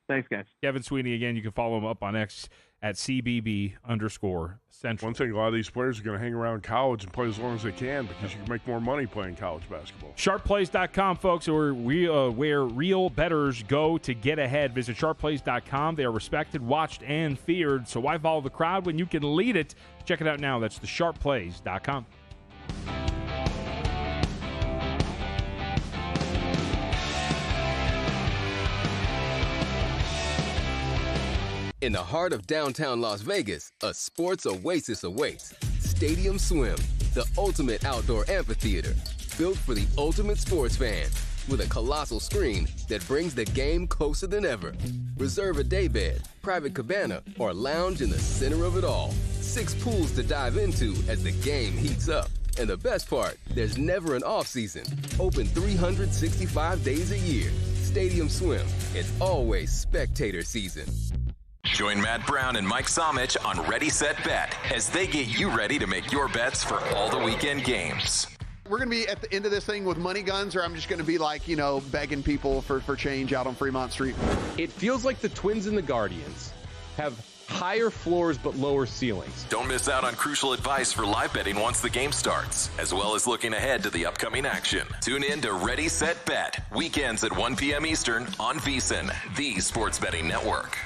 Thanks, guys. Kevin Sweeney, again, you can follow him up on X at CBB_Central. One thing, a lot of these players are going to hang around college and play as long as they can because you can make more money playing college basketball. SharpPlays.com, folks, where real bettors go to get ahead. Visit SharpPlays.com. They are respected, watched, and feared. So why follow the crowd when you can lead it? Check it out now. That's the SharpPlays.com. In the heart of downtown Las Vegas, a sports oasis awaits. Stadium Swim, the ultimate outdoor amphitheater, built for the ultimate sports fan, with a colossal screen that brings the game closer than ever. Reserve a daybed, private cabana, or lounge in the center of it all. 6 pools to dive into as the game heats up. And the best part, there's never an off-season. Open 365 days a year. Stadium Swim, it's always spectator season. Join Matt Brown and Mike Somich on Ready, Set, Bet as they get you ready to make your bets for all the weekend games. We're going to be at the end of this thing with money guns, or I'm just going to be like, begging people for change out on Fremont Street. It feels like the Twins and the Guardians have higher floors but lower ceilings. Don't miss out on crucial advice for live betting once the game starts, as well as looking ahead to the upcoming action. Tune in to Ready, Set, Bet, weekends at 1 p.m. Eastern on Vsin, the sports betting network.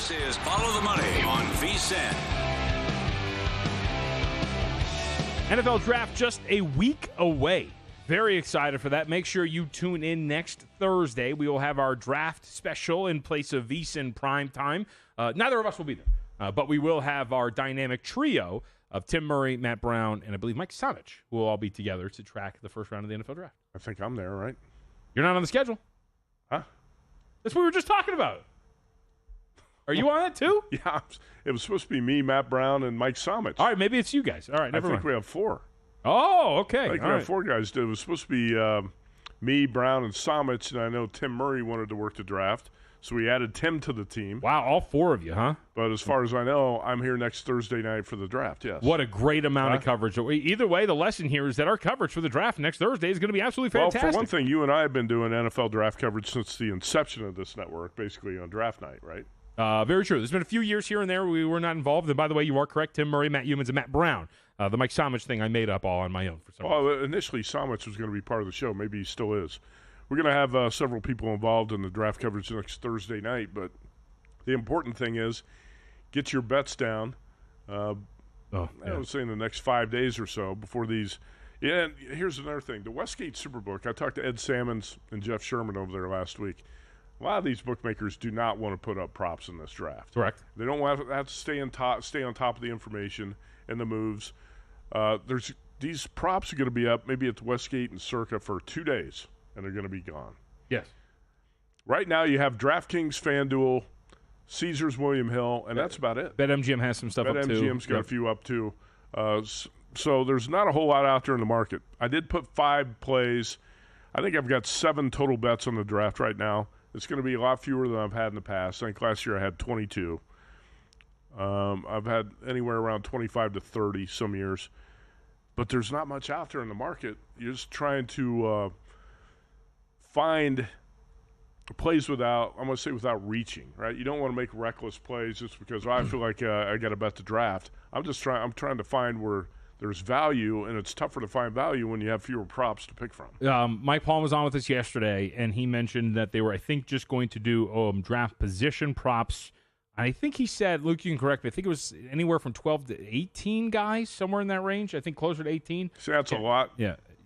This is Follow the Money on Vsin. NFL Draft just a week away. Very excited for that. Make sure you tune in next Thursday. We will have our draft special in place of Vsin Prime Time. Neither of us will be there, but we will have our dynamic trio of Tim Murray, Matt Brown, and I believe Mike Savage, who will all be together to track the first round of the NFL Draft. I think I'm there, right? You're not on the schedule. Huh? That's what we were just talking about. Are you on it too? Yeah, it was supposed to be me, Matt Brown, and Mike Somich. All right, maybe it's you guys. All right, never mind. I think we have 4. Oh, okay. I think we have 4 guys. It was supposed to be me, Brown, and Somich, and I know Tim Murray wanted to work the draft, so we added Tim to the team. Wow, all 4 of you, huh? But as far as I know, I'm here next Thursday night for the draft, yes. What a great amount of coverage. Either way, the lesson here is that our coverage for the draft next Thursday is going to be absolutely fantastic. Well, for one thing, you and I have been doing NFL draft coverage since the inception of this network, basically on draft night, right? Very true. There's been a few years here and there we were not involved. And by the way, you are correct. Tim Murray, Matt Youmans, and Matt Brown. The Mike Somich thing I made up all on my own for some reason. Well, initially Somich was going to be part of the show. Maybe he still is. We're going to have several people involved in the draft coverage next Thursday night. But the important thing is get your bets down. I would say in the next 5 days or so before these. Yeah, and here's another thing. The Westgate Superbook, I talked to Ed Salmons and Jeff Sherman over there last week. A lot of these bookmakers do not want to put up props in this draft. Correct. They don't want to have to stay on top of the information and the moves. These props are going to be up maybe at the Westgate and Circa for 2 days, and they're going to be gone. Yes. Right now you have DraftKings, FanDuel, Caesars, William Hill, and that's about it. BetMGM has some stuff up too. BetMGM's got a few up too. So there's not a whole lot out there in the market. I did put 5 plays. I think I've got 7 total bets on the draft right now. It's going to be a lot fewer than I've had in the past. I think last year I had 22. I've had anywhere around 25 to 30 some years. But there's not much out there in the market. You're just trying to find plays without reaching, right? You don't want to make reckless plays just because I feel like I got to bet the draft. I'm trying to find where there's value, and it's tougher to find value when you have fewer props to pick from. Mike Palm was on with us yesterday, and he mentioned that they were, I think, just going to do draft position props. I think he said, Luke, you can correct me, I think it was anywhere from 12 to 18 guys, somewhere in that range. I think closer to 18. See, that's a lot.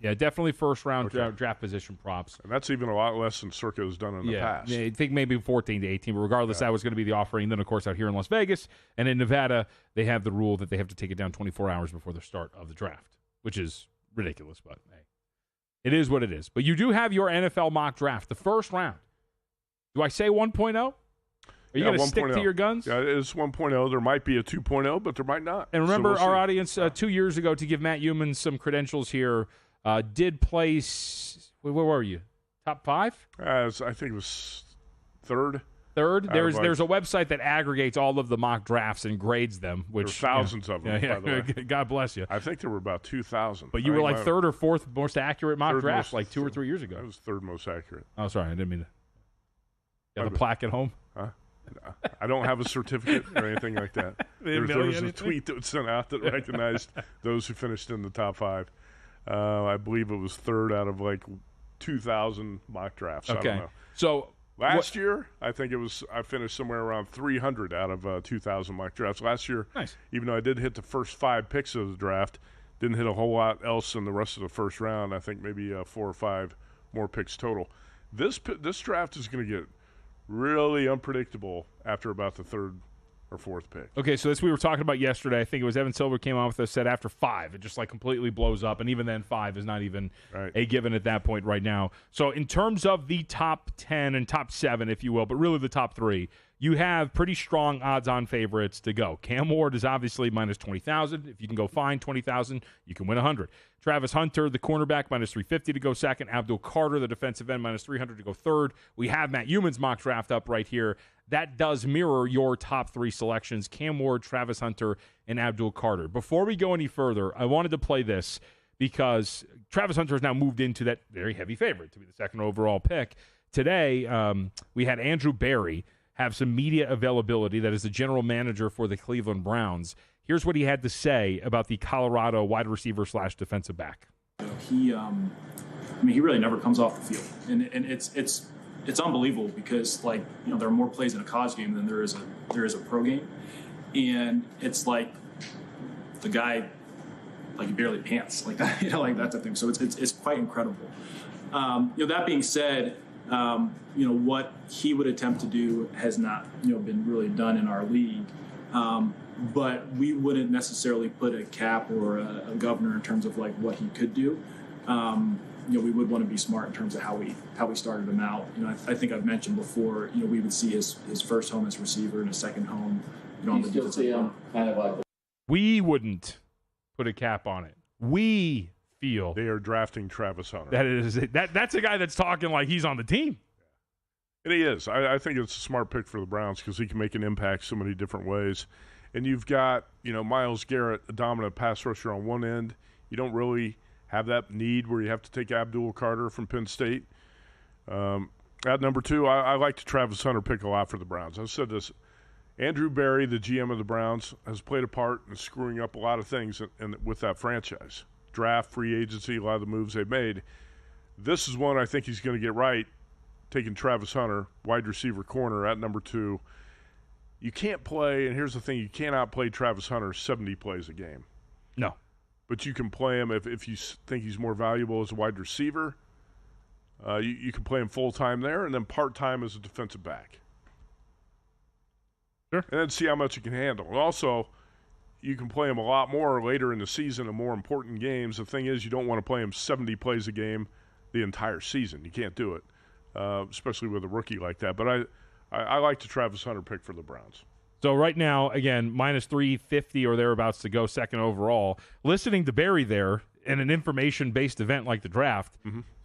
Yeah, definitely first-round draft position props. And that's even a lot less than Circa has done in the past. I think maybe 14 to 18, but regardless, that was going to be the offering. Then, of course, out here in Las Vegas and in Nevada, they have the rule that they have to take it down 24 hours before the start of the draft, which is ridiculous, but hey, it is what it is. But you do have your NFL mock draft, the first round. Do I say 1.0? Are you going to stick to your guns? Yeah, it is 1.0. There might be a 2.0, but there might not. And remember, our audience 2 years ago, to give Matt Youmans some credentials here, did place, where were you? Top 5? I think it was third. Third? There's a website that aggregates all of the mock drafts and grades them. Which there were thousands of them, by the way. God bless you. I think there were about 2,000. But you were like third or fourth most accurate mock draft like 2 or 3 years ago. I was third most accurate. Oh, sorry. I didn't mean to. You have a plaque at home? Huh? I don't have a certificate or anything like that. There was a tweet that was sent out that recognized those who finished in the top 5. I believe it was third out of like 2,000 mock drafts. Okay. I don't know. So last year, I think I finished somewhere around 300 out of 2,000 mock drafts. Last year, nice. Even though I did hit the first 5 picks of the draft, didn't hit a whole lot else in the rest of the first round. I think maybe 4 or 5 more picks total. This draft is going to get really unpredictable after about the 3rd or 4th pick. Okay, so this we were talking about yesterday. I think it was Evan Silver came on with us, said after 5, it just like completely blows up, and even then 5 is not even a given at that point right now. So in terms of the top 10 and top 7, if you will, but really the top 3, you have pretty strong odds-on favorites to go. Cam Ward is obviously minus 20,000. If you can go find 20,000, you can win 100. Travis Hunter, the cornerback, minus 350 to go second. Abdul Carter, the defensive end, minus 300 to go third. We have Matt Youmans' mock draft up right here. That does mirror your top 3 selections, Cam Ward, Travis Hunter, and Abdul Carter. Before we go any further, I wanted to play this because Travis Hunter has now moved into that very heavy favorite to be the second overall pick. Today, we had Andrew Berry have some media availability. That is the general manager for the Cleveland Browns. Here's what he had to say about the Colorado wide receiver / defensive back. He really never comes off the field, and it's it's unbelievable because there are more plays in a college game than there is a pro game, and it's like the guy he barely pants like that, like that type of thing. So it's quite incredible. That being said, what he would attempt to do has not been really done in our league. But we wouldn't necessarily put a cap or a governor in terms of what he could do. We would want to be smart in terms of how we started him out. I think I've mentioned before. We would see his first home as receiver and a second home. On the defensive line. We wouldn't put a cap on it. We feel they are drafting Travis Hunter. That's a guy that's talking like he's on the team. And he is. I think it's a smart pick for the Browns because he can make an impact so many different ways. And you've got, Myles Garrett, a dominant pass rusher on one end. You don't really have that need where you have to take Abdul Carter from Penn State. At number 2, I like the Travis Hunter pick a lot for the Browns. I've said this. Andrew Berry, the GM of the Browns, has played a part in screwing up a lot of things with that franchise. Draft, free agency, a lot of the moves they've made. This is one I think he's going to get right, taking Travis Hunter, wide receiver corner at number 2. You can't play, and here's the thing, you cannot play Travis Hunter 70 plays a game. No. But you can play him if you think he's more valuable as a wide receiver. You can play him full-time there and then part-time as a defensive back. Sure. And then see how much you can handle. And also, you can play him a lot more later in the season in more important games. The thing is, you don't want to play him 70 plays a game the entire season. You can't do it, especially with a rookie like that. But I like the Travis Hunter pick for the Browns. So right now, again, minus 350 or thereabouts to go second overall. Listening to Barry there in an information-based event like the draft,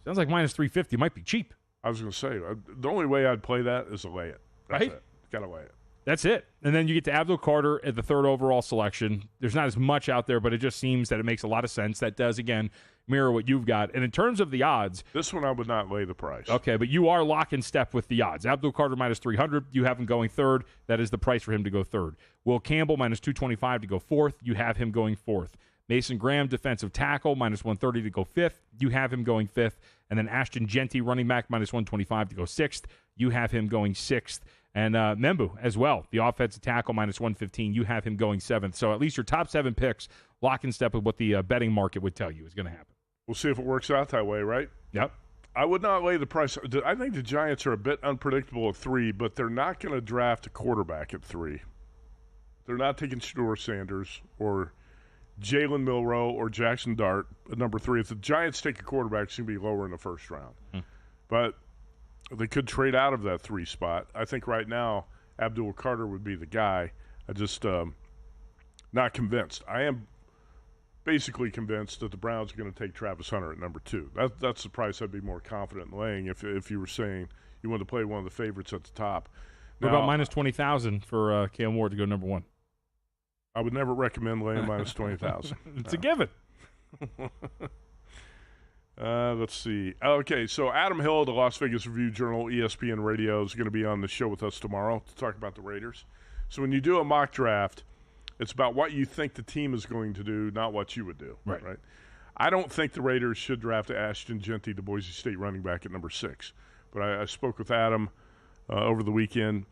sounds like minus 350 might be cheap. I was going to say, the only way I'd play that is to lay it. That's right? Got to lay it. That's it. And then you get to Abdul Carter at the 3rd overall selection. There's not as much out there, but it just seems that it makes a lot of sense. That does, again, mirror what you've got. And in terms of the odds, this one I would not lay the price. Okay, but you are lock in step with the odds. Abdul Carter minus 300. You have him going 3rd. That is the price for him to go 3rd. Will Campbell minus 225 to go 4th. You have him going 4th. Mason Graham, defensive tackle, minus 130 to go 5th. You have him going 5th. And then Ashton Genty, running back, minus 125 to go 6th. You have him going 6th. And Membu as well, the offensive tackle, minus 115. You have him going 7th. So at least your top 7 picks lock in step with what the betting market would tell you is going to happen. We'll see if it works out that way, right? Yep. I would not lay the price. I think the Giants are a bit unpredictable at 3, but they're not going to draft a quarterback at 3. They're not taking Shedeur Sanders or Jalen Milroe or Jackson Dart at number 3. If the Giants take a quarterback, it's going to be lower in the first round. But they could trade out of that 3 spot. I think right now Abdul Carter would be the guy. I just not convinced. I am basically convinced that the Browns are going to take Travis Hunter at number 2. That's the price I'd be more confident in laying if you were saying you wanted to play one of the favorites at the top. What about minus 20,000 for Cam Ward to go number 1? I would never recommend laying minus 20,000. It's a given. Let's see. Okay, so Adam Hill of the Las Vegas Review-Journal, ESPN Radio, is going to be on the show with us tomorrow to talk about the Raiders. So when you do a mock draft, it's about what you think the team is going to do, not what you would do. Right. I don't think the Raiders should draft Ashton Genty, the Boise State running back, at number 6. But I spoke with Adam over the weekend.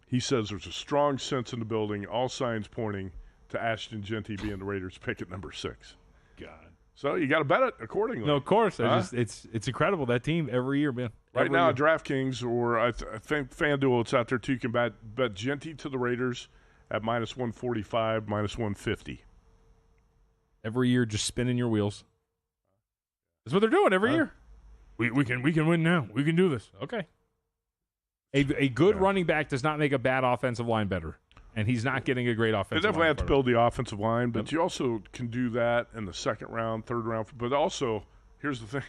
He says there's a strong sense in the building, all signs pointing to Ashton Genty being the Raiders' pick at number 6. God. So you got to bet it accordingly. No, of course. It's incredible, that team every year, man. Right now, DraftKings, or I think FanDuel, it's out there too. You can bet Genty to the Raiders at minus 145, minus 150. Every year, just spinning your wheels. That's what they're doing every year. We can win now. We can do this. Okay. A good running back does not make a bad offensive line better, and he's not getting a great offensive line. They definitely have to build the offensive line, but you also can do that in the 2nd round, 3rd round. But also, here's the thing: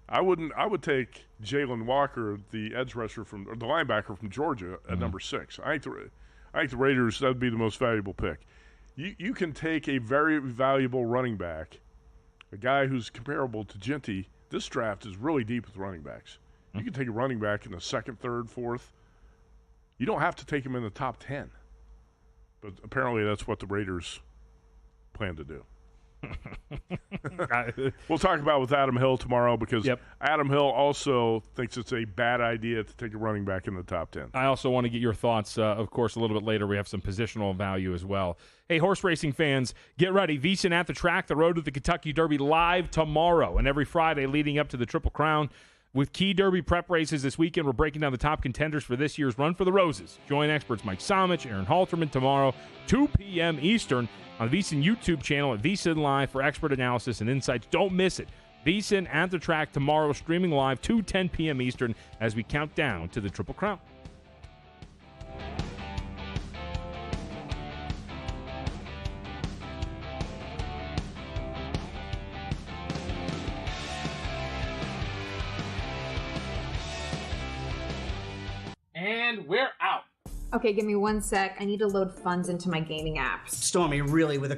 I would take Jalen Walker, the edge rusher or the linebacker from Georgia, at number 6. I think the Raiders, that would be the most valuable pick. You can take a very valuable running back, a guy who's comparable to Genty. This draft is really deep with running backs. You can take a running back in the 2nd, 3rd, 4th. You don't have to take him in the top 10. But apparently that's what the Raiders plan to do. We'll talk about with Adam Hill tomorrow because Adam Hill also thinks it's a bad idea to take a running back in the top 10. I also want to get your thoughts, of course, a little bit later. We have some positional value as well. Hey, horse racing fans, get ready. Vsin at the track, the road to the Kentucky Derby live tomorrow and every Friday leading up to the Triple Crown. With key Derby prep races this weekend, we're breaking down the top contenders for this year's Run for the Roses. Join experts Mike Somich, Aaron Halterman tomorrow, 2 p.m. Eastern on the Vsin YouTube channel at Vsin Live for expert analysis and insights. Don't miss it. Vsin at the track tomorrow, streaming live 2:10 p.m. Eastern as we count down to the Triple Crown. And we're out. Okay, give me 1 sec. I need to load funds into my gaming apps. Stormy, really, with a